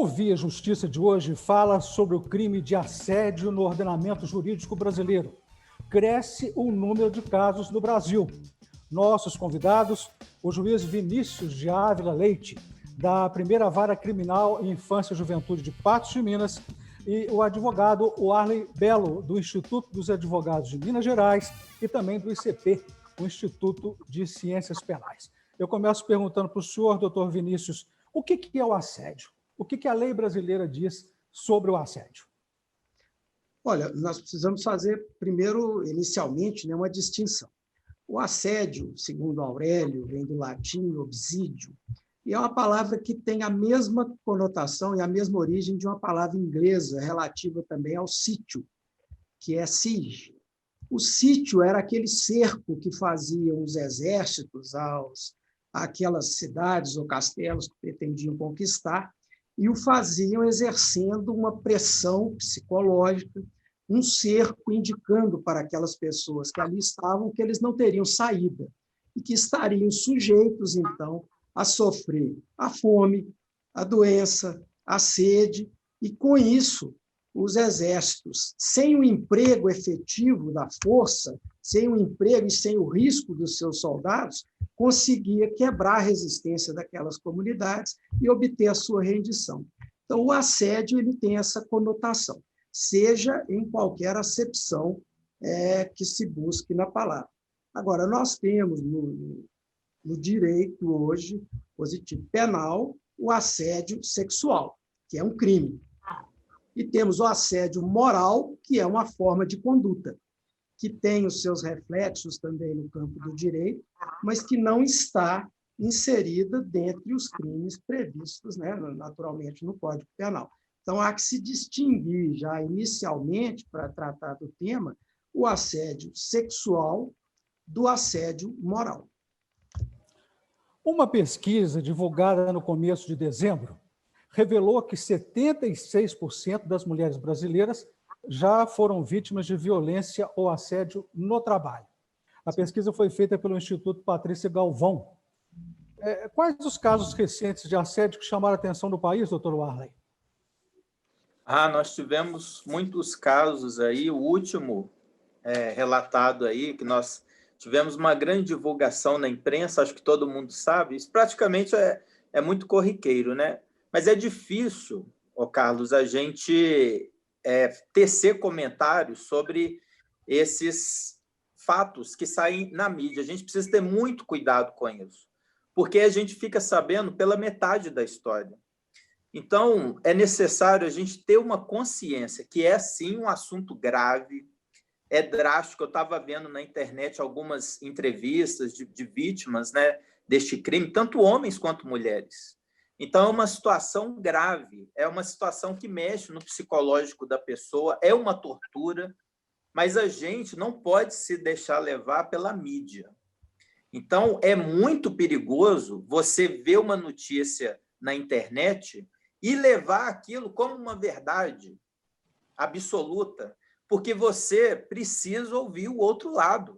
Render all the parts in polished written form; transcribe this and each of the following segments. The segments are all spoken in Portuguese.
O Via Justiça de hoje fala sobre o crime de assédio no ordenamento jurídico brasileiro. Cresce o número de casos no Brasil. Nossos convidados, o juiz Vinícius de Ávila Leite, da Primeira Vara Criminal Infância e Juventude de Patos de Minas, e o advogado Warley Belo, do Instituto dos Advogados de Minas Gerais e também do ICP, o Instituto de Ciências Penais. Eu começo perguntando para o senhor, doutor Vinícius, o que é o assédio? O que a lei brasileira diz sobre o assédio? Olha, nós precisamos fazer, primeiro, inicialmente, uma distinção. O assédio, segundo Aurélio, vem do latim obsídio, e é uma palavra que tem a mesma conotação e a mesma origem de uma palavra inglesa relativa também ao sítio, que é siege. O sítio era aquele cerco que faziam os exércitos àquelas cidades ou castelos que pretendiam conquistar, e o faziam exercendo uma pressão psicológica, um cerco indicando para aquelas pessoas que ali estavam que eles não teriam saída e que estariam sujeitos, então, a sofrer a fome, a doença, a sede, e, com isso, os exércitos, sem o emprego efetivo da força, sem o emprego e sem o risco dos seus soldados, conseguia quebrar a resistência daquelas comunidades e obter a sua rendição. Então, o assédio ele tem essa conotação, seja em qualquer acepção que se busque na palavra. Agora, nós temos no direito hoje, positivo penal, o assédio sexual, que é um crime. E temos o assédio moral, que é uma forma de conduta, que tem os seus reflexos também no campo do direito, mas que não está inserida dentre os crimes previstos, naturalmente, no Código Penal. Então, há que se distinguir já inicialmente, para tratar do tema, o assédio sexual do assédio moral. Uma pesquisa divulgada no começo de dezembro revelou que 76% das mulheres brasileiras já foram vítimas de violência ou assédio no trabalho. A pesquisa foi feita pelo Instituto Patrícia Galvão. Quais os casos recentes de assédio que chamaram a atenção do país, doutor Warley? Nós tivemos muitos casos aí. O último relatado aí, que nós tivemos uma grande divulgação na imprensa, acho que todo mundo sabe, isso praticamente é muito corriqueiro, né? Mas é difícil, Carlos, a gente tecer comentários sobre esses fatos que saem na mídia. A gente precisa ter muito cuidado com isso, porque a gente fica sabendo pela metade da história. Então, é necessário a gente ter uma consciência que é, sim, um assunto grave, é drástico. Eu estava vendo na internet algumas entrevistas de vítimas, deste crime, tanto homens quanto mulheres. Então, é uma situação grave, é uma situação que mexe no psicológico da pessoa, é uma tortura, mas a gente não pode se deixar levar pela mídia. Então, é muito perigoso você ver uma notícia na internet e levar aquilo como uma verdade absoluta, porque você precisa ouvir o outro lado.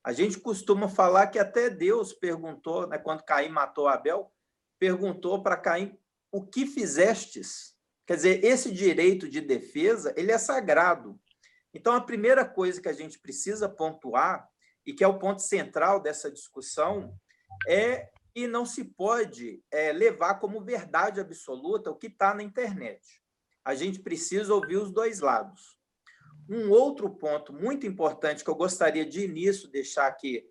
A gente costuma falar que até Deus perguntou, quando Caim matou Abel, perguntou para Caim: o que fizestes? Quer dizer, esse direito de defesa, ele é sagrado. Então, a primeira coisa que a gente precisa pontuar, e que é o ponto central dessa discussão, é que não se pode levar como verdade absoluta o que está na internet. A gente precisa ouvir os dois lados. Um outro ponto muito importante que eu gostaria de início deixar aqui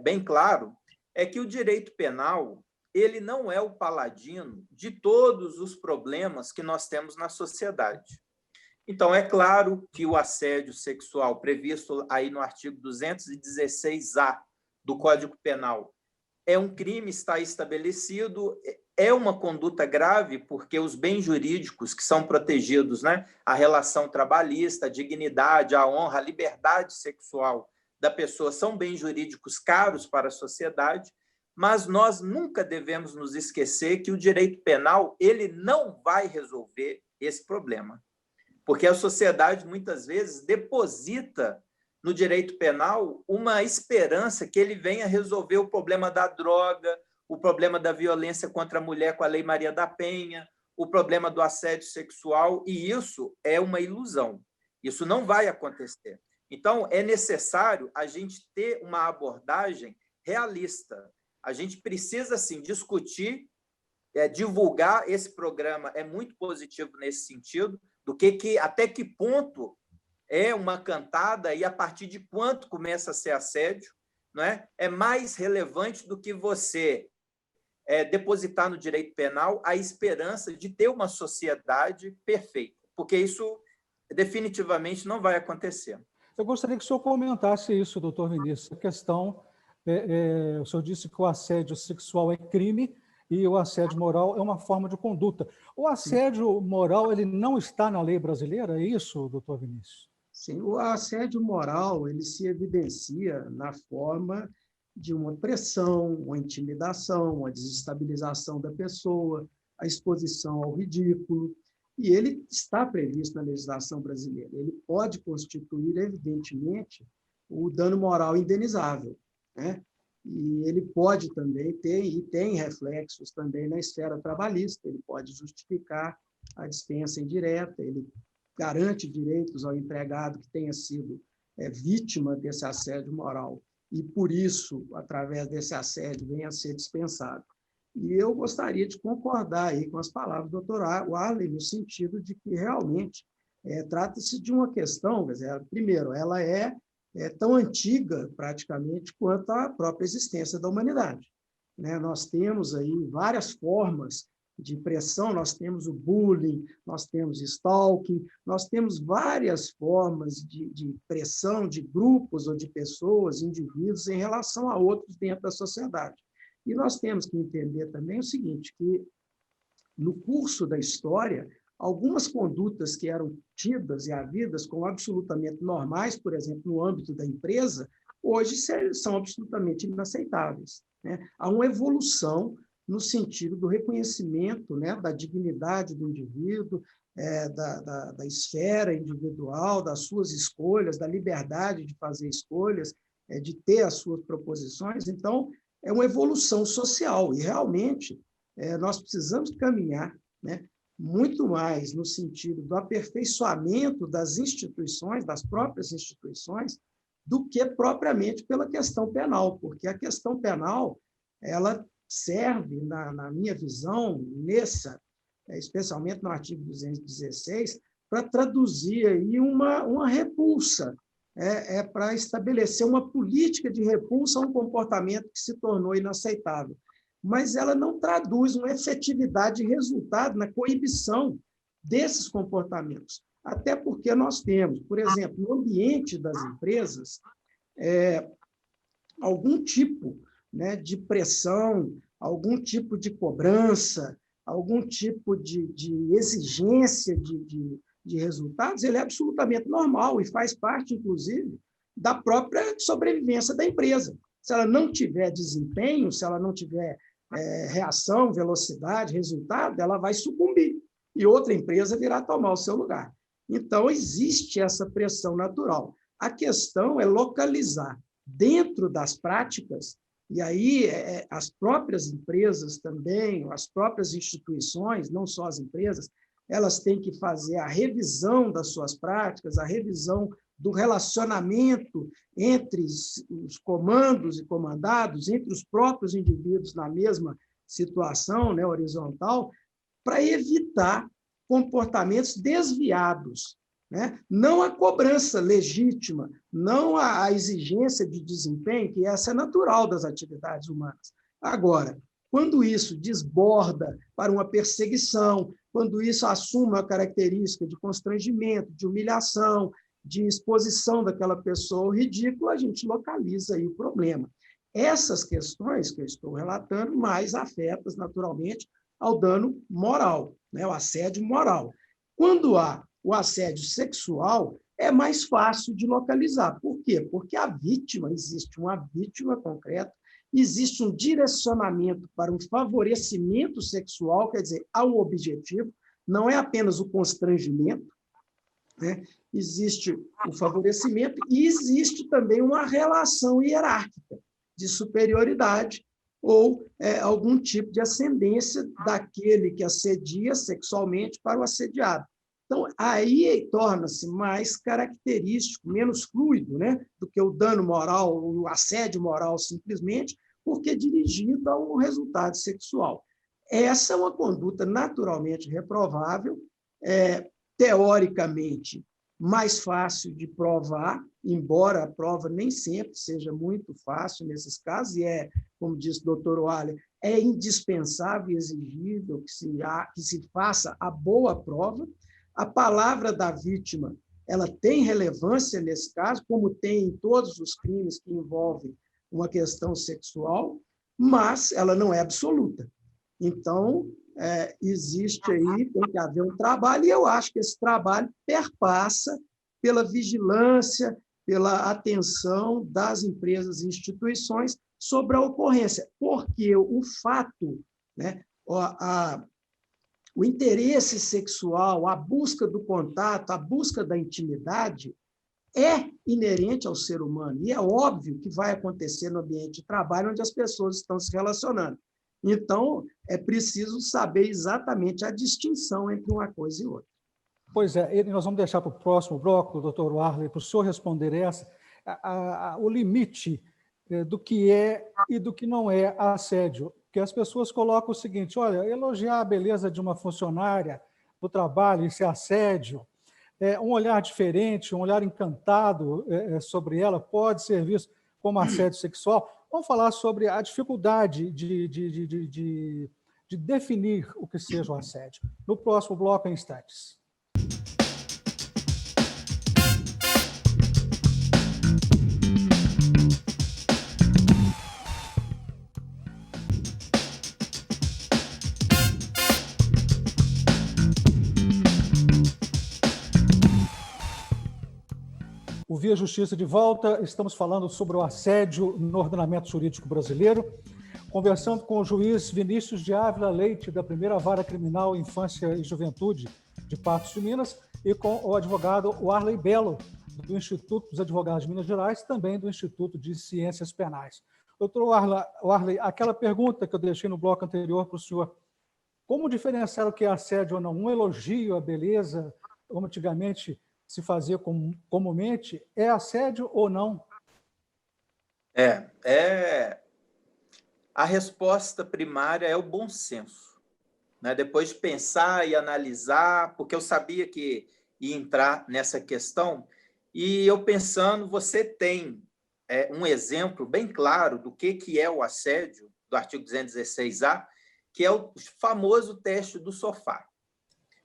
bem claro é que o direito penal ele não é o paladino de todos os problemas que nós temos na sociedade. Então, é claro que o assédio sexual previsto aí no artigo 216-A do Código Penal é um crime, está estabelecido, é uma conduta grave, porque os bens jurídicos que são protegidos, a relação trabalhista, a dignidade, a honra, a liberdade sexual da pessoa são bens jurídicos caros para a sociedade, mas nós nunca devemos nos esquecer que o direito penal ele não vai resolver esse problema, porque a sociedade muitas vezes deposita no direito penal uma esperança que ele venha resolver o problema da droga, o problema da violência contra a mulher com a Lei Maria da Penha, o problema do assédio sexual, e isso é uma ilusão. Isso não vai acontecer. Então, é necessário a gente ter uma abordagem realista. A gente precisa, sim, discutir, divulgar. Esse programa é muito positivo nesse sentido, até que ponto é uma cantada e a partir de quanto começa a ser assédio, não é? É mais relevante do que você depositar no direito penal a esperança de ter uma sociedade perfeita, porque isso definitivamente não vai acontecer. Eu gostaria que o senhor comentasse isso, doutor Vinícius, a questão, o senhor disse que o assédio sexual é crime e o assédio moral é uma forma de conduta. O assédio moral, ele não está na lei brasileira, é isso, doutor Vinícius? Sim, o assédio moral, ele se evidencia na forma de uma pressão, uma intimidação, uma desestabilização da pessoa, a exposição ao ridículo, e ele está previsto na legislação brasileira. Ele pode constituir, evidentemente, o dano moral indenizável, né? E ele pode também ter, e tem reflexos também na esfera trabalhista, ele pode justificar a dispensa indireta, ele garante direitos ao empregado que tenha sido vítima desse assédio moral e, por isso, através desse assédio, venha a ser dispensado. E eu gostaria de concordar aí com as palavras do Dr. Warley, no sentido de que, realmente, trata-se de uma questão, quer dizer, primeiro, ela é tão antiga, praticamente, quanto a própria existência da humanidade, né? Nós temos aí várias formas de pressão, nós temos o bullying, nós temos stalking, nós temos várias formas de pressão de grupos ou de pessoas, indivíduos, em relação a outros dentro da sociedade. E nós temos que entender também o seguinte, que no curso da história, algumas condutas que eram tidas e havidas como absolutamente normais, por exemplo, no âmbito da empresa, hoje são absolutamente inaceitáveis, né? Há uma evolução no sentido do reconhecimento, né, da dignidade do indivíduo, da esfera individual, das suas escolhas, da liberdade de fazer escolhas, de ter as suas proposições. Então, é uma evolução social e, realmente, nós precisamos caminhar, né, muito mais no sentido do aperfeiçoamento das instituições, das próprias instituições, do que propriamente pela questão penal, porque a questão penal, ela serve, na minha visão, especialmente no artigo 216, para traduzir aí uma repulsa, para estabelecer uma política de repulsa a um comportamento que se tornou inaceitável. Mas ela não traduz uma efetividade de resultado na coibição desses comportamentos. Até porque nós temos, por exemplo, no ambiente das empresas, algum tipo, né, de pressão, algum tipo de cobrança, algum tipo de exigência de resultados, ele é absolutamente normal e faz parte, inclusive, da própria sobrevivência da empresa. Se ela não tiver desempenho, se ela não tiver reação, velocidade, resultado, ela vai sucumbir e outra empresa virá tomar o seu lugar. Então, existe essa pressão natural. A questão é localizar dentro das práticas, e aí as próprias empresas também, as próprias instituições, não só as empresas, elas têm que fazer a revisão das suas práticas, a revisão do relacionamento entre os comandos e comandados, entre os próprios indivíduos na mesma situação, né, horizontal, para evitar comportamentos desviados, né? Não a cobrança legítima, não a exigência de desempenho, que essa é natural das atividades humanas. Agora, quando isso desborda para uma perseguição, quando isso assume uma característica de constrangimento, de humilhação, de exposição daquela pessoa ao ridículo, a gente localiza aí o problema. Essas questões que eu estou relatando, mais afetas, naturalmente, ao dano moral, né? O assédio moral. Quando há o assédio sexual, é mais fácil de localizar. Por quê? Porque a vítima, existe uma vítima concreta, existe um direcionamento para um favorecimento sexual, quer dizer, há um objetivo, não é apenas o constrangimento, né? Existe o favorecimento e existe também uma relação hierárquica de superioridade, ou algum tipo de ascendência daquele que assedia sexualmente para o assediado. Então, aí torna-se mais característico, menos fluido, né, do que o dano moral, o assédio moral, simplesmente, porque é dirigido a um resultado sexual. Essa é uma conduta naturalmente reprovável, teoricamente mais fácil de provar, embora a prova nem sempre seja muito fácil nesses casos, e como disse o doutor Waller, é indispensável e exigível que se faça a boa prova. A palavra da vítima ela tem relevância nesse caso, como tem em todos os crimes que envolvem uma questão sexual, mas ela não é absoluta. Então, existe aí, tem que haver um trabalho, e eu acho que esse trabalho perpassa pela vigilância, pela atenção das empresas e instituições sobre a ocorrência, porque o fato, né, o interesse sexual, a busca do contato, a busca da intimidade é inerente ao ser humano, e é óbvio que vai acontecer no ambiente de trabalho onde as pessoas estão se relacionando. Então, é preciso saber exatamente a distinção entre uma coisa e outra. Pois é, nós vamos deixar para o próximo bloco, doutor Warley, para o senhor responder essa, o limite do que é e do que não é assédio. Porque as pessoas colocam o seguinte, olha, elogiar a beleza de uma funcionária do trabalho, isso é assédio, um olhar diferente, um olhar encantado sobre ela pode ser visto como assédio sexual. Vamos falar sobre a dificuldade de definir o que seja o assédio. No próximo bloco, em instantes. O Via Justiça de volta, estamos falando sobre o assédio no ordenamento jurídico brasileiro, conversando com o juiz Vinícius de Ávila Leite, da Primeira Vara Criminal Infância e Juventude de Patos de Minas, e com o advogado Warley Belo, do Instituto dos Advogados de Minas Gerais, também do Instituto de Ciências Penais. Doutor Warley, aquela pergunta que eu deixei no bloco anterior para o senhor, como diferenciar o que é assédio ou não? Um elogio à beleza, como antigamente se fazia comumente, é assédio ou não? A resposta primária é o bom senso, né? Depois de pensar e analisar, porque eu sabia que ia entrar nessa questão, e eu pensando, você tem um exemplo bem claro do que é o assédio, do artigo 216A, que é o famoso teste do sofá,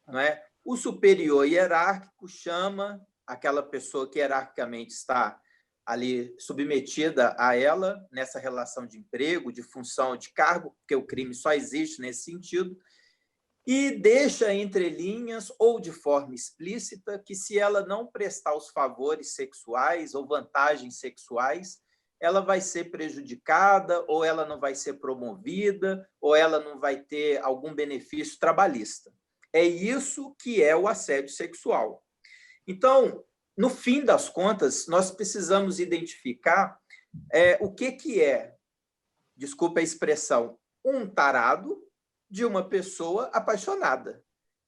não é? O superior hierárquico chama aquela pessoa que hierarquicamente está ali submetida a ela, nessa relação de emprego, de função, de cargo, porque o crime só existe nesse sentido, e deixa entre linhas ou de forma explícita que, se ela não prestar os favores sexuais ou vantagens sexuais, ela vai ser prejudicada, ou ela não vai ser promovida, ou ela não vai ter algum benefício trabalhista. É isso que é o assédio sexual. Então, no fim das contas, nós precisamos identificar o que é, desculpa a expressão, um tarado de uma pessoa apaixonada.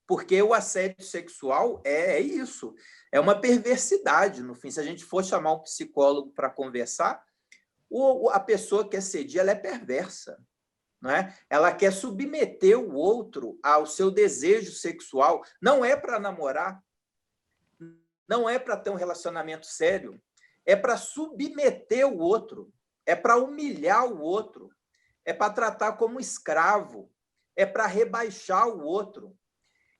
Porque o assédio sexual é isso, é uma perversidade, no fim. Se a gente for chamar um psicólogo para conversar, a pessoa que assedia, ela é perversa. Não é? Ela quer submeter o outro ao seu desejo sexual. Não é para namorar, não é para ter um relacionamento sério, é para submeter o outro, é para humilhar o outro, é para tratar como escravo, é para rebaixar o outro.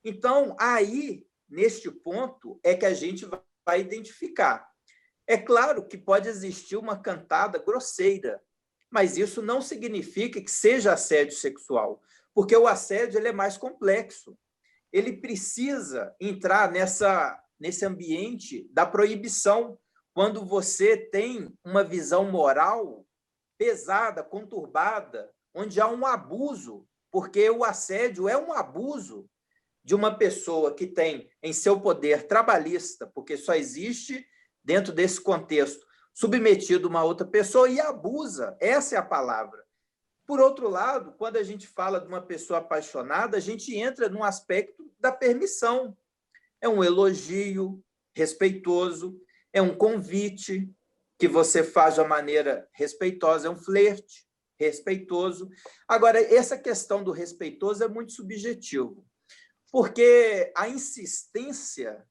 Então, aí, neste ponto, é que a gente vai identificar. É claro que pode existir uma cantada grosseira, mas isso não significa que seja assédio sexual, porque o assédio ele é mais complexo. Ele precisa entrar nesse ambiente da proibição, quando você tem uma visão moral pesada, conturbada, onde há um abuso, porque o assédio é um abuso de uma pessoa que tem em seu poder trabalhista, porque só existe dentro desse contexto submetido a uma outra pessoa e abusa, essa é a palavra. Por outro lado, quando a gente fala de uma pessoa apaixonada, a gente entra num aspecto da permissão. É um elogio respeitoso, é um convite que você faz de uma maneira respeitosa, é um flerte respeitoso. Agora, essa questão do respeitoso é muito subjetivo, porque a insistência,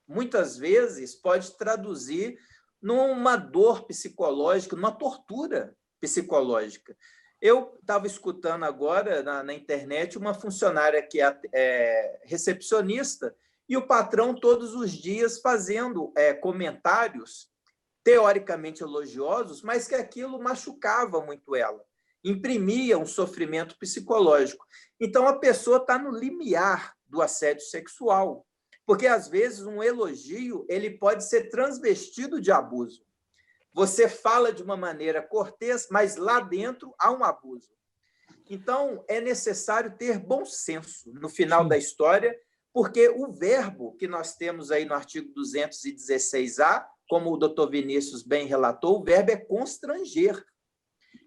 muitas vezes, pode traduzir numa dor psicológica, numa tortura psicológica. Eu estava escutando agora na internet uma funcionária que é recepcionista e o patrão todos os dias fazendo comentários teoricamente elogiosos, mas que aquilo machucava muito ela, imprimia um sofrimento psicológico. Então, a pessoa está no limiar do assédio sexual, porque, às vezes, um elogio ele pode ser transvestido de abuso. Você fala de uma maneira cortês, mas lá dentro há um abuso. Então, é necessário ter bom senso no final da história, porque o verbo que nós temos aí no artigo 216A, como o doutor Vinícius bem relatou, o verbo é constranger.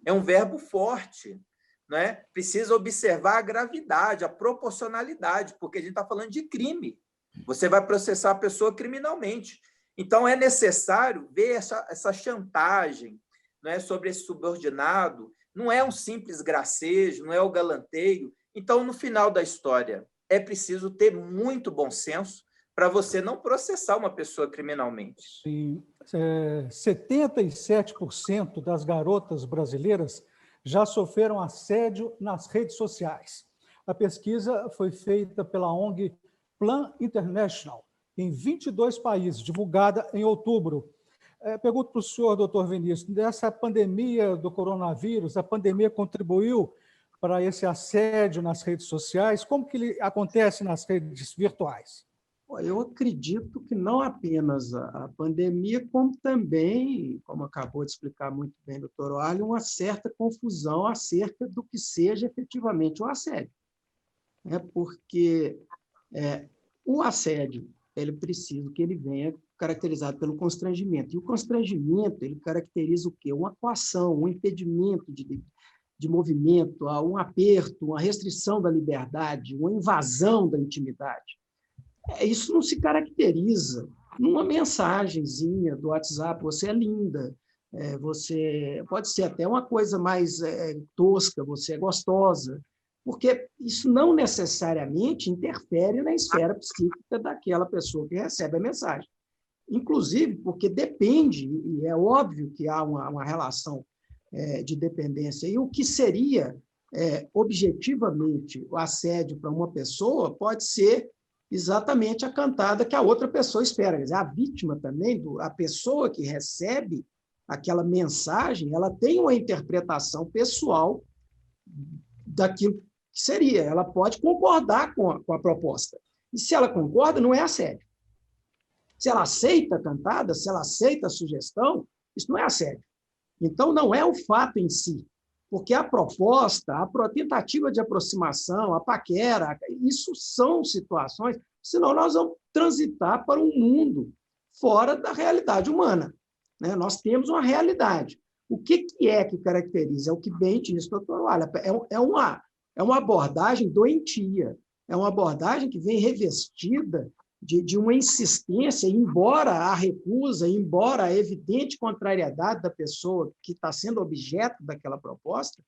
É um verbo forte, né? Precisa observar a gravidade, a proporcionalidade, porque a gente está falando de crime. Você vai processar a pessoa criminalmente. Então, é necessário ver essa chantagem, né, sobre esse subordinado. Não é um simples gracejo, não é o galanteio. Então, no final da história, é preciso ter muito bom senso para você não processar uma pessoa criminalmente. Sim. 77% das garotas brasileiras já sofreram assédio nas redes sociais. A pesquisa foi feita pela ONG Plan International, em 22 países, divulgada em outubro. Pergunto para o senhor, doutor Vinícius, dessa pandemia do coronavírus, a pandemia contribuiu para esse assédio nas redes sociais? Como que ele acontece nas redes virtuais? Eu acredito que não apenas a pandemia, como também, como acabou de explicar muito bem o doutor Oarley, uma certa confusão acerca do que seja efetivamente o assédio. Porque o assédio, ele precisa que ele venha caracterizado pelo constrangimento. E o constrangimento, ele caracteriza o quê? Uma coação, um impedimento de movimento, um aperto, uma restrição da liberdade, uma invasão da intimidade. Isso não se caracteriza numa mensagenzinha do WhatsApp, você é linda, você pode ser até uma coisa mais tosca, você é gostosa, porque isso não necessariamente interfere na esfera psíquica daquela pessoa que recebe a mensagem. Inclusive, porque depende, e é óbvio que há uma relação de dependência, e o que seria objetivamente o assédio para uma pessoa pode ser exatamente a cantada que a outra pessoa espera. Quer dizer, a vítima também, a pessoa que recebe aquela mensagem, ela tem uma interpretação pessoal daquilo que seria. Ela pode concordar com a proposta. E se ela concorda, não é assédio. Se ela aceita a cantada, se ela aceita a sugestão, isso não é assédio. Então, não é o fato em si, porque a proposta, a tentativa de aproximação, a paquera, isso são situações, senão nós vamos transitar para um mundo fora da realidade humana. Nós temos uma realidade. O que é que caracteriza? É o que bem disse o doutor Oarley, é uma abordagem doentia, é uma abordagem que vem revestida de uma insistência, embora a recusa, embora a evidente contrariedade da pessoa que está sendo objeto daquela proposta,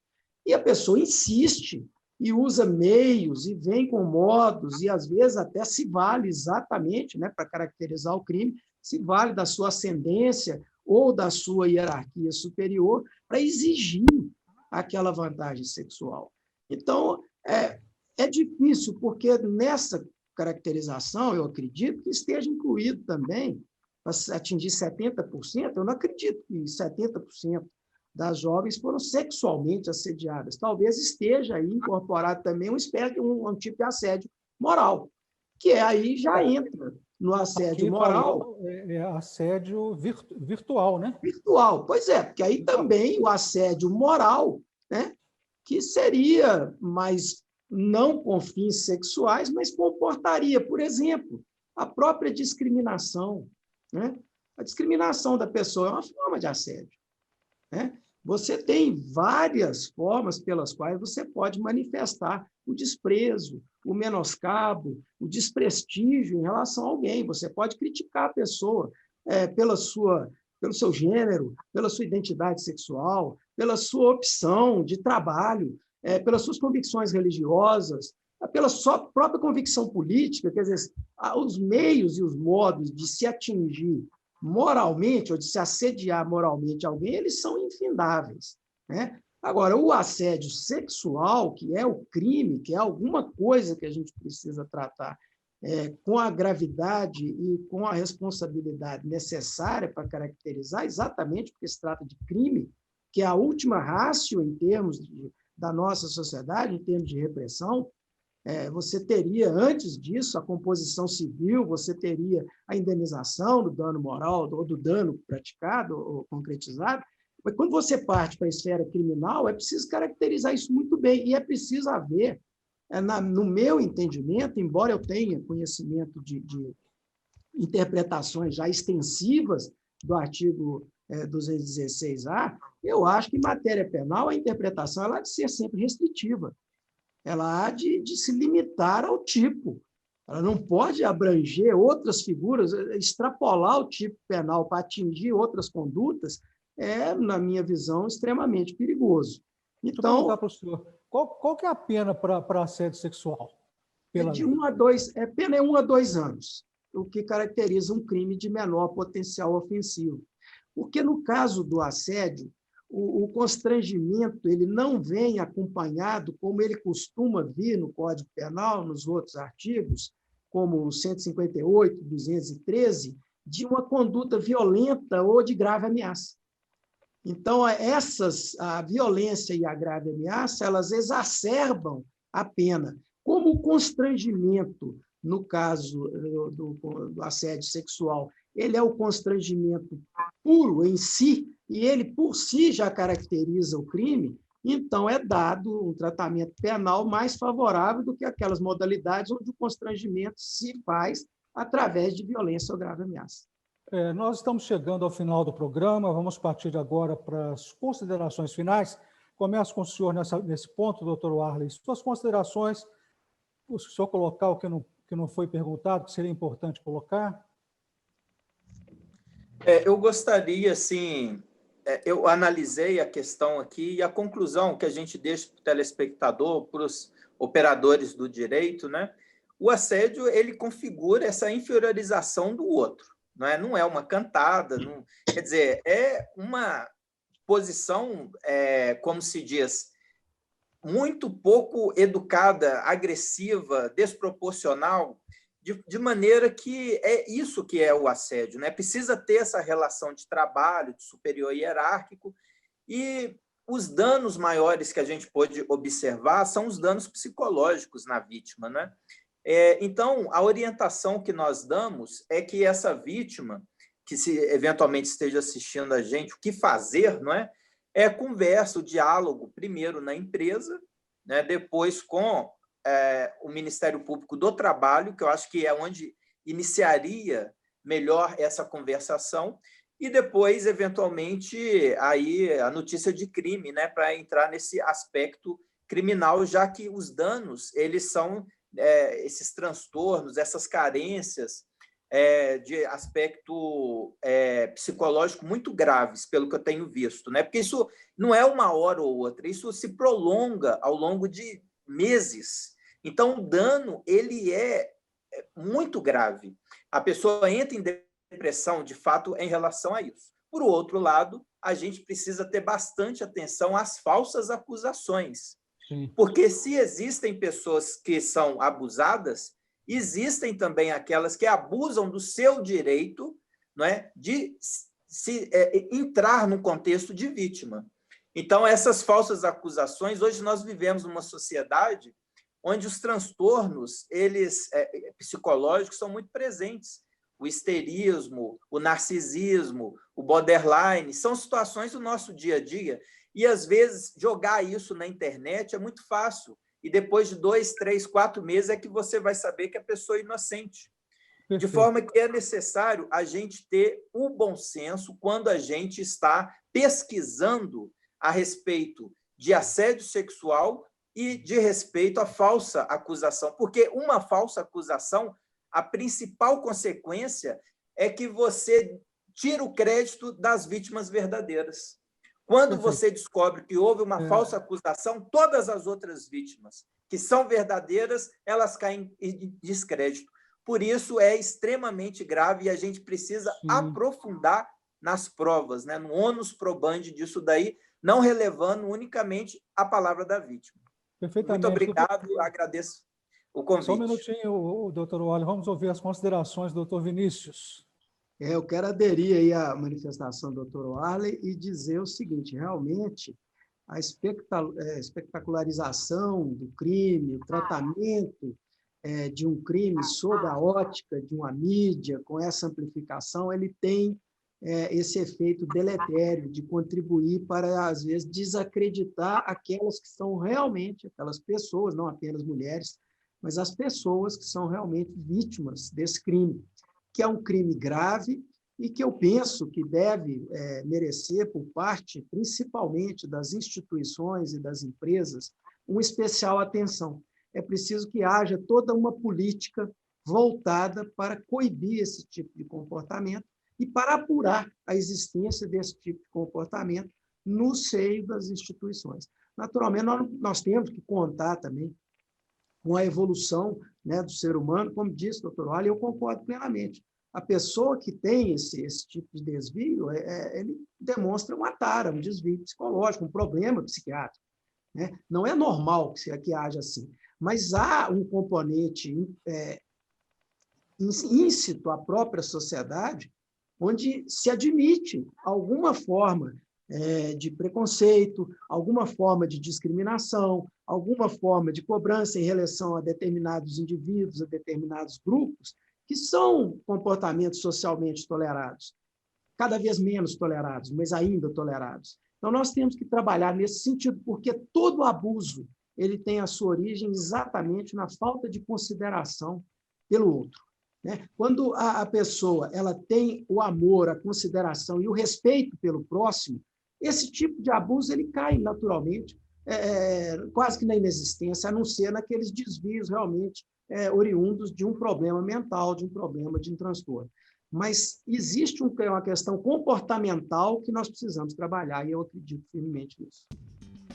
e a pessoa insiste e usa meios e vem com modos e, às vezes, até se vale exatamente, para caracterizar o crime, se vale da sua ascendência ou da sua hierarquia superior para exigir aquela vantagem sexual. Então, é difícil, porque nessa caracterização, eu acredito que esteja incluído também, para atingir 70%, eu não acredito que 70% das jovens foram sexualmente assediadas. Talvez esteja aí incorporado também uma espécie de um tipo de assédio moral, que aí já entra no assédio moral. É assédio virtual, né? Virtual, pois é, porque aí também o assédio moral, que seria mais não com fins sexuais, mas comportaria, por exemplo, a própria discriminação. A discriminação da pessoa é uma forma de assédio. você tem várias formas pelas quais você pode manifestar o desprezo, o menoscabo, o desprestígio em relação a alguém. Você pode criticar a pessoa pelo seu gênero, pela sua identidade sexual, pela sua opção de trabalho, pelas suas convicções religiosas, pela sua própria convicção política. Quer dizer, os meios e os modos de se atingir moralmente ou de se assediar moralmente alguém, eles são infindáveis, né? Agora, o assédio sexual, que é o crime, que é alguma coisa que a gente precisa tratar com a gravidade e com a responsabilidade necessária para caracterizar, exatamente porque se trata de crime, que é a última ratio em termos da nossa sociedade, em termos de repressão. Você teria, antes disso, a composição civil, você teria a indenização do dano moral ou do dano praticado ou concretizado, mas quando você parte para a esfera criminal, é preciso caracterizar isso muito bem, e é preciso haver, no meu entendimento, embora eu tenha conhecimento de interpretações já extensivas do artigo 216-A, eu acho que em matéria penal a interpretação ela há de ser sempre restritiva. Ela há de se limitar ao tipo. Ela não pode abranger outras figuras, extrapolar o tipo penal para atingir outras condutas, na minha visão, extremamente perigoso. Então, deixa eu perguntar para o senhor, qual que é a pena para assédio sexual? Pena é 1 a 2 anos, o que caracteriza um crime de menor potencial ofensivo. Porque, no caso do assédio, o constrangimento ele não vem acompanhado, como ele costuma vir no Código Penal, nos outros artigos, como o 158, 213, de uma conduta violenta ou de grave ameaça. Então, a violência e a grave ameaça, elas exacerbam a pena. Como o constrangimento, no caso do assédio sexual, ele é o constrangimento puro em si, e ele, por si, já caracteriza o crime, então é dado um tratamento penal mais favorável do que aquelas modalidades onde o constrangimento se faz através de violência ou grave ameaça. Nós estamos chegando ao final do programa, vamos partir agora para as considerações finais. Começo com o senhor nesse ponto, doutor Warley. Suas considerações, se o senhor colocar o que não foi perguntado, que seria importante colocar? Eu gostaria, assim, eu analisei a questão aqui e a conclusão que a gente deixa para o telespectador, para os operadores do direito, né? O assédio, ele configura essa inferiorização do outro, não é uma cantada, não, quer dizer, é uma posição, como se diz, muito pouco educada, agressiva, desproporcional, de maneira que é isso que é o assédio, né? Precisa ter essa relação de trabalho, de superior hierárquico, e os danos maiores que a gente pode observar são os danos psicológicos na vítima, né? Então, a orientação que nós damos é que essa vítima, que se eventualmente esteja assistindo a gente, o que fazer, não é? Conversa, o diálogo, primeiro na empresa, né? Depois com o Ministério Público do Trabalho, que eu acho que é onde iniciaria melhor essa conversação, e depois, eventualmente, aí a notícia de crime, né, para entrar nesse aspecto criminal, já que os danos, eles são esses transtornos, essas carências de aspecto psicológico muito graves, pelo que eu tenho visto, né? Porque isso não é uma hora ou outra, isso se prolonga ao longo de meses. Então, o dano ele é muito grave. A pessoa entra em depressão, de fato, em relação a isso. Por outro lado, a gente precisa ter bastante atenção às falsas acusações. Sim. Porque se existem pessoas que são abusadas, existem também aquelas que abusam do seu direito, não é, de entrar no contexto de vítima. Então, essas falsas acusações, hoje nós vivemos numa sociedade onde os transtornos psicológicos são muito presentes. O histerismo, o narcisismo, o borderline, são situações do nosso dia a dia. E, às vezes, jogar isso na internet é muito fácil. E depois de 2, 3, 4 meses é que você vai saber que a pessoa é inocente. Perfeito. De forma que é necessário a gente ter o bom senso quando a gente está pesquisando a respeito de assédio sexual e de respeito à falsa acusação, porque uma falsa acusação, a principal consequência é que você tira o crédito das vítimas verdadeiras. Quando você descobre que houve uma falsa acusação, todas as outras vítimas que são verdadeiras, elas caem em descrédito. Por isso, é extremamente grave e a gente precisa aprofundar nas provas, né? No onus probandi disso daí, não relevando unicamente a palavra da vítima. Perfeitamente. Muito obrigado, agradeço o convite. Só um minutinho, doutor Wally, vamos ouvir as considerações do doutor Vinícius. Eu quero aderir aí à manifestação do Dr. Warley e dizer o seguinte: realmente, a espetacularização do crime, o tratamento de um crime sob a ótica de uma mídia, com essa amplificação, ele tem esse efeito deletério de contribuir para, às vezes, desacreditar aquelas que são realmente, aquelas pessoas, não apenas mulheres, mas as pessoas que são realmente vítimas desse crime, que é um crime grave e que eu penso que deve merecer, por parte, principalmente, das instituições e das empresas, uma especial atenção. É preciso que haja toda uma política voltada para coibir esse tipo de comportamento e para apurar a existência desse tipo de comportamento no seio das instituições. Naturalmente, nós temos que contar também com a evolução, né, do ser humano, como disse o Dr. Wally, eu concordo plenamente. A pessoa que tem esse tipo de desvio, ele demonstra uma tara, um desvio psicológico, um problema psiquiátrico, né? Não é normal que haja assim, mas há um componente íncito à própria sociedade, onde se admite alguma forma de preconceito, alguma forma de discriminação, alguma forma de cobrança em relação a determinados indivíduos, a determinados grupos, que são comportamentos socialmente tolerados, cada vez menos tolerados, mas ainda tolerados. Então, nós temos que trabalhar nesse sentido, porque todo abuso ele tem a sua origem exatamente na falta de consideração pelo outro, né? Quando a pessoa ela tem o amor, a consideração e o respeito pelo próximo, esse tipo de abuso ele cai naturalmente, quase que na inexistência, a não ser naqueles desvios realmente oriundos de um problema mental, de um problema de um transtorno. Mas existe uma questão comportamental que nós precisamos trabalhar, e eu acredito firmemente nisso.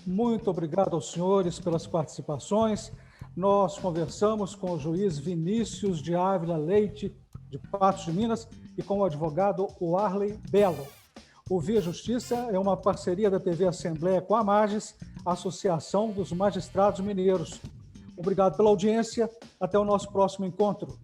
Muito obrigado aos senhores pelas participações. Nós conversamos com o juiz Vinícius de Ávila Leite, de Patos de Minas, e com o advogado Warley Belo. O Via Justiça é uma parceria da TV Assembleia com a Mages, Associação dos Magistrados Mineiros. Obrigado pela audiência. Até o nosso próximo encontro.